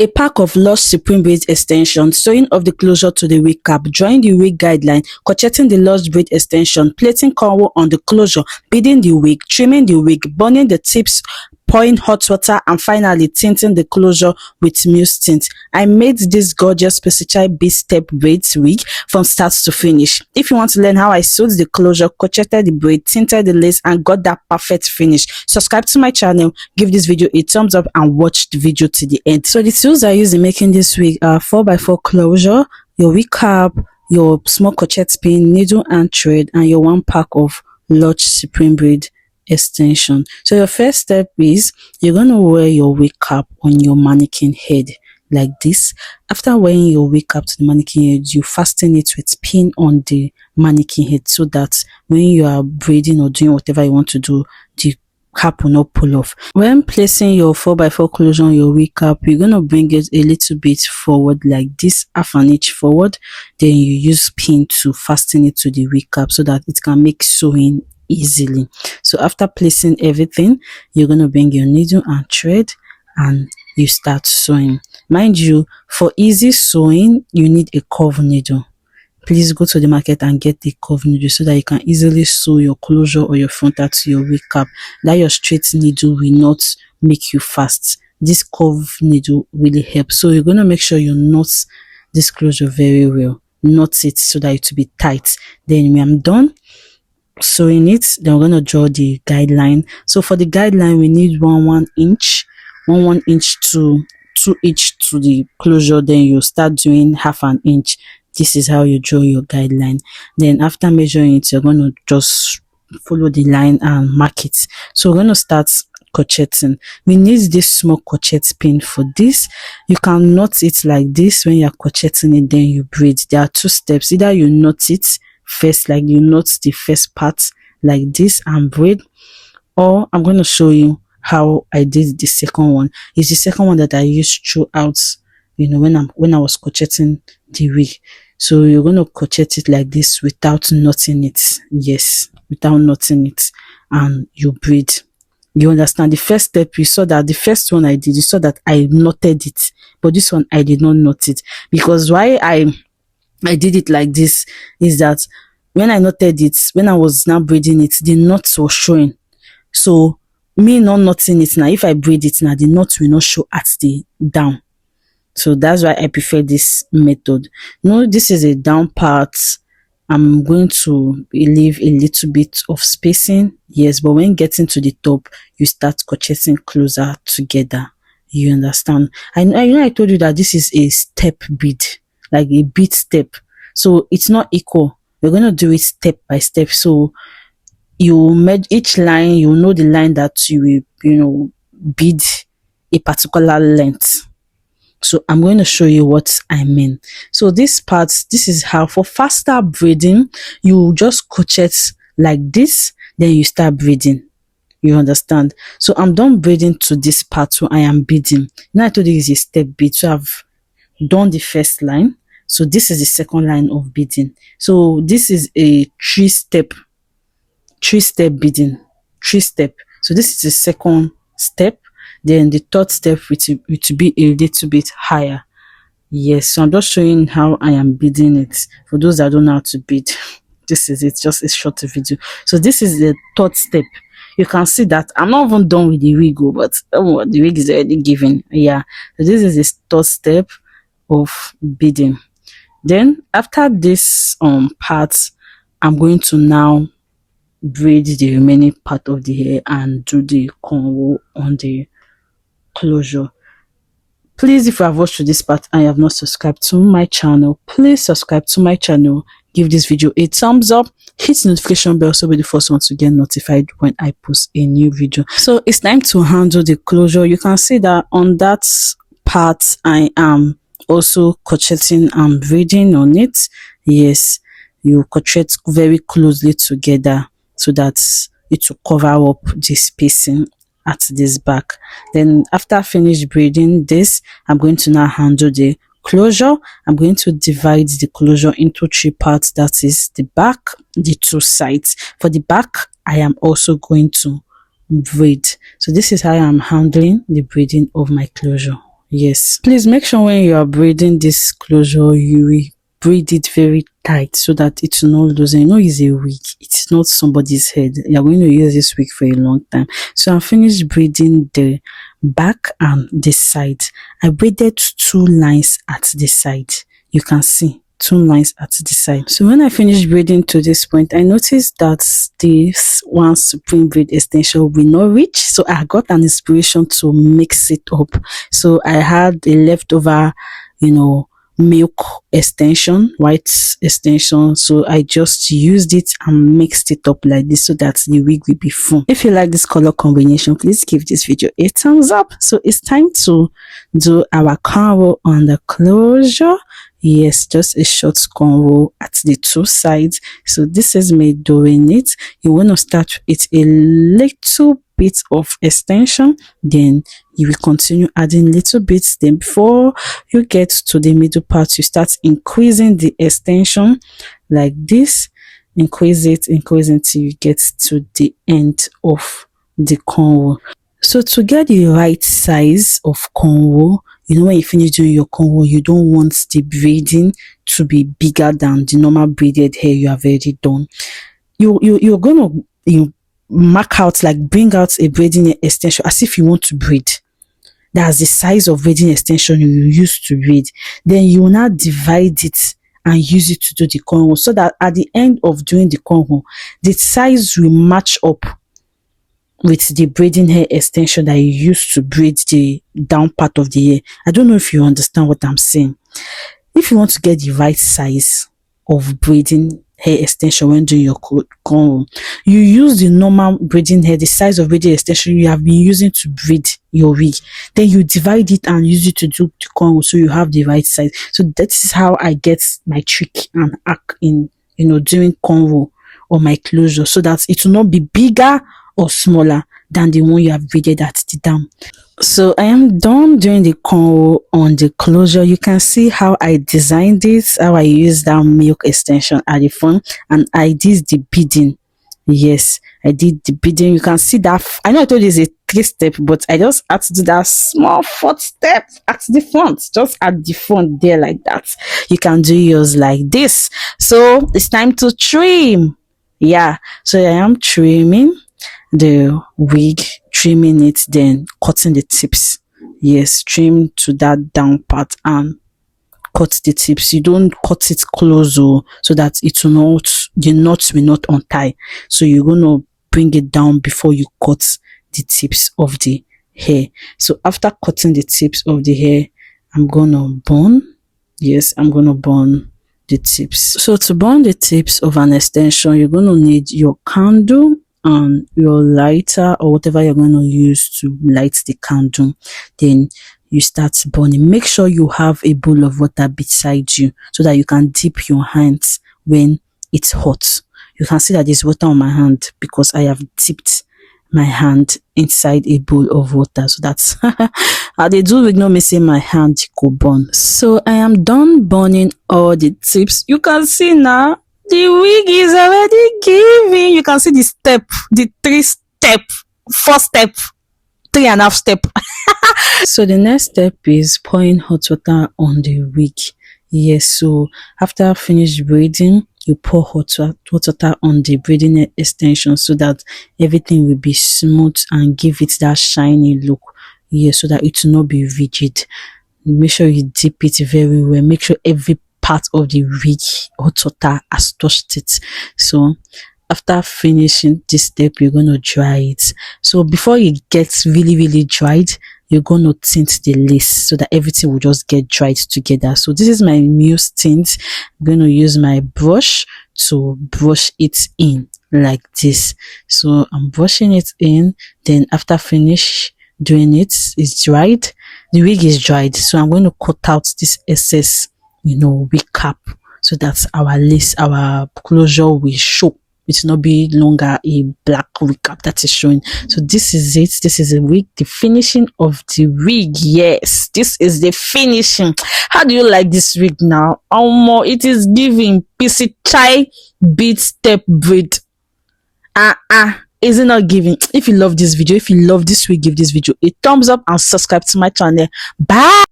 A pack of Lush Supreme Braids extension, sewing off the closure to the wig cap, drawing the wig guideline, crocheting the Lush braid extension, plaiting cornrow on the closure, beading the wig, trimming the wig, burning the tips, pouring hot water, and finally tinting the closure with Mousse tint. I made this gorgeous Peaciechia Bead Step Braids wig from start to finish. If you want to learn how I sewed the closure, crocheted the braid, tinted the lace, and got that perfect finish, subscribe to my channel, give this video a thumbs up, and watch the video to the end. So the tools I use in making this wig are 4x4 closure, your wig cap, your small crochet pin, needle and thread, and your 1 pack of Lush Supreme Braid extension. So your first step is you're going to wear your wig cap on your mannequin head like this. After wearing your wig cap to the mannequin head, you fasten it with pin on the mannequin head so that when you are braiding or doing whatever you want to do, the cap will not pull off. When placing your 4x4 closure on your wig cap, you're going to bring it a little bit forward like this, half an inch forward. Then you use pin to fasten it to the wig cap so that it can make sewing easily. So after placing everything, you're going to bring your needle and thread and you start sewing. Mind you, for easy sewing, you need a curved needle. Please go to the market and get the curved needle so that you can easily sew your closure or your frontal to your wig cap. That your straight needle will not make you fast. This curved needle really helps. So you're going to make sure you knot this closure very well. Knot it so that it will be tight. Then when I'm done sewing it, then we're going to draw the guideline. So for the guideline, we need 1 inch to 2 inch to the closure. Then you start doing half an inch. This is how you draw your guideline. Then after measuring it, you're going to just follow the line and mark it. So we're going to start crocheting. We need this small crochet pin for this. You can knot it like this. When you're crocheting it, then you braid. There are 2 steps. Either you knot it first, like you knot the first part like this and braid, or I'm going to show you how I did the second one. It's the second one that I used throughout, you know, when I was crocheting the wig. So you're going to crochet it like this without knotting it. Yes, without knotting it, and you braid. You understand? The first step, you saw that the first one I did, you saw that I knotted it, but this one I did not knot it. Because why I did it like this is that when I knotted it, when I was now braiding it, the knots were showing. So me not knotting it now, if I braid it now, the knot will not show at the down. So that's why I prefer this method. No, this is a down part. I'm going to leave a little bit of spacing. Yes, but when getting to the top, you start crocheting closer together. You understand? I know I told you that this is a step bead, like a bead step. So it's not equal. We're going to do it step by step. So you measure each line, you know the line that you will, you know, bead a particular length. So I'm going to show you what I mean. So this part, this is how for faster braiding, you just crochet like this, then you start braiding. You understand? So I'm done braiding to this part where I am beading. Now I told you it's a step bead. So I've done the first line. So this is the second line of beading. So this is a three step beading. 3 step. So this is the second step. Then the third step will be a little bit higher. Yes, so I'm just showing how I am beading it. For those that don't know how to bead, this is it, just a short video. So this is the third step. You can see that I'm not even done with the wig, but the wig is already given. Yeah, so this is the third step of beading. Then after this part, I'm going to now braid the remaining part of the hair and do the cornrow on the closure. Please, if you have watched to this part and you have not subscribed to my channel, please subscribe to my channel, give this video a thumbs up, hit the notification bell so be the first one to get notified when I post a new video. So it's time to handle the closure. You can see that on that part I am also crocheting and braiding on it. Yes, you crochet very closely together so that it will cover up the spacing at this back. Then after I finish braiding this, I'm going to now handle the closure. I'm going to divide the closure into 3 parts. That is the back, the 2 sides. For the back, I am also going to braid. So this is how I'm handling the braiding of my closure. Yes, please make sure when you are braiding this closure, you will braid it very tight so that it will not lose. You know, it's a wig, it's not somebody's head. You're going to use this wig for a long time. So I'm finished braiding the back and the side. I braided 2 lines at the side. You can see 2 lines at the side. So when I finished braiding to this point, I noticed that this one supreme braid extension will not reach, so I got an inspiration to mix it up. So I had a leftover, you know, milk extension, white extension, so I just used it and mixed it up like this so that the wig will be full. If you like this color combination, please give this video a thumbs up. So it's time to do our cornrow on the closure. Yes, just a short cornrow at the 2 sides. So this is me doing it. You want to start with a little bit of extension, then you will continue adding little bits. Then before you get to the middle part, you start increasing the extension like this. Increase it until you get to the end of the cornrow. So to get the right size of cornrow, you know, when you finish doing your cornrow, you don't want the braiding to be bigger than the normal braided hair you have already done. You're gonna mark out, like bring out a braiding extension as if you want to braid. That's the size of braiding extension you use to braid. Then you will now divide it and use it to do the cornrow, so that at the end of doing the cornrow, the size will match up with the braiding hair extension that you used to braid the down part of the hair. I don't know if you understand what I'm saying. If you want to get the right size of braiding hair extension when doing your cornrow, you use the normal braiding hair, the size of braiding extension you have been using to braid your wig. Then you divide it and use it to do the cornrow, so you have the right size. So that is how I get my trick and hack in, you know, doing cornrow or my closure, so that it will not be bigger or smaller than the one you have braided at the down. So I am done doing the cornrow on the closure. You can see how I designed this, how I used that milk extension at the front, and I did the beading. Yes, I did the beading. You can see that. I know I told you it's a 3-step, but I just had to do that small 4th step at the front, just at the front there like that. You can do yours like this. So it's time to trim. Yeah, so I am trimming the wig, trimming it, then cutting the tips. Yes, trim to that down part and cut the tips. You don't cut it close, so that it will not, the knots will not untie. So you're gonna bring it down before you cut the tips of the hair. So after cutting the tips of the hair, I'm gonna burn. Yes, I'm gonna burn the tips. So to burn the tips of an extension, you're gonna need your candle and your lighter or whatever you're going to use to light the candle. Then you start burning. Make sure you have a bowl of water beside you so that you can dip your hands when it's hot. You can see that there's water on my hand because I have dipped my hand inside a bowl of water, so that's how they do with no missing my hand go burn. So I am done burning all the tips. You can see now the wig is already giving. You can see the step, the 3-step, 4-step, 3.5 step. So the next step is pouring hot water on the wig. Yes, so after finish braiding, you pour hot water on the braiding extension so that everything will be smooth and give it that shiny look. Yes, so that it will not be rigid. Make sure you dip it very well. Make sure every part of the wig hot water has touched it. So after finishing this step, you're going to dry it. So before it gets really dried, you're going to tint the lace so that everything will just get dried together. So this is my Mousse tint. I'm going to use my brush to brush it in like this. So I'm brushing it in. Then after finish doing it, it's dried. The wig is dried. So I'm going to cut out this excess, you know, wig cap, so that our lace, our closure will show. It will not be longer a black wig cap that is showing. So this is it. This is a wig, the finishing of the wig. Yes, this is the finishing. How do you like this wig now? It is giving Peaciechia Bead Step Braid. Is it not giving? If you love this video, if you love this wig, give this video a thumbs up and subscribe to my channel. Bye.